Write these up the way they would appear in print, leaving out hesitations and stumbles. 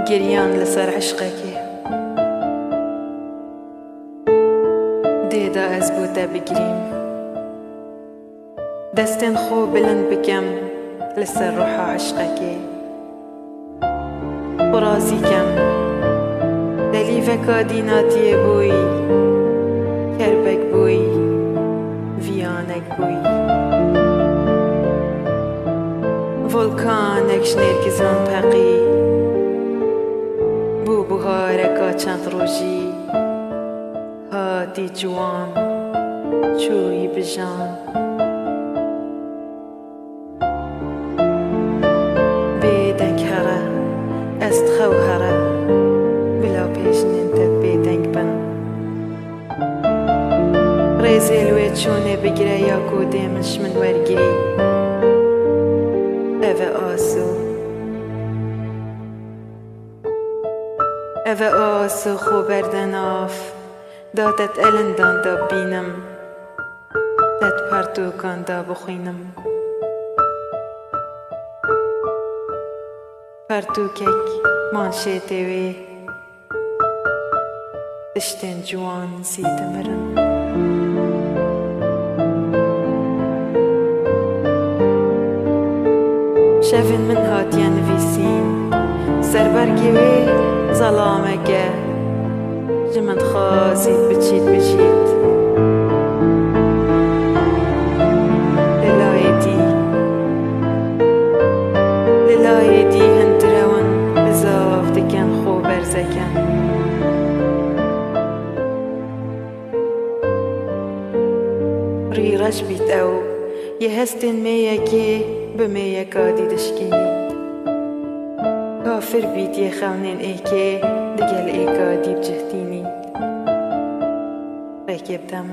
گریان لسر عشقکی دیدا از بوده بگریم دستن خو بلند بکم لسر روح عشقکی برازی کم دلیفکا دیناتی بوی کربک بوی ویانک بوی ولکانک شنرگزان پقی بو بهارکا چند روژی هاتی جوان چوی بجان بیدنگ هره است خو هره بلا پیش ننتد بیدنگ بن ریزیلوی چونه بگیره یا کودیمش من ورگیری اوه آسو خو بردن آف دادت الندان دا بینم داد پرتوکان دا بخوینم پرتوکک مانشیتی وی دشتن جوان زیدمرن شفن من هاتیان نویسین سربرگی وی ظلامکه جمد خازید بچید بجید للای دی هندرون بزاف دکن خو برزکن ریرش بیت او یه هستن میگه به میگه دیدشکی کافر بیت یه خونین ایکه دگل ایکا دیب جهتینی ریکب دم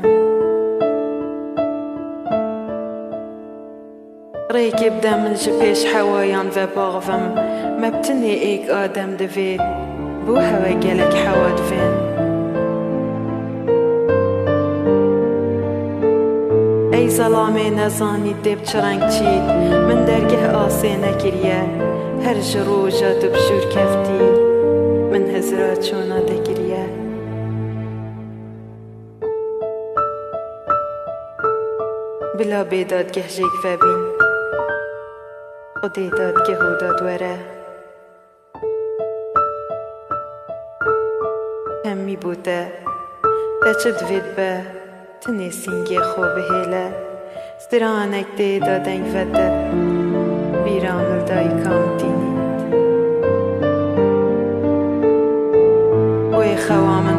ریکب دم جپیش حوایان و باغفم مبتنی ایک آدم دوید بو هوا گلک حوا دوین ای ظلامه نزانی دیب چرنگ چید من درگه آسه نکریه هر جروجا دبجور کفتی من هزرا چونا دگریه بلا بیداد گه جیگ فبین خودی داد گه داد وره همی بوده دچه دوید به تنیسینگی خوب هیله سترانک دی دادنگ فده بیرانل دای کام دینید وی خوامن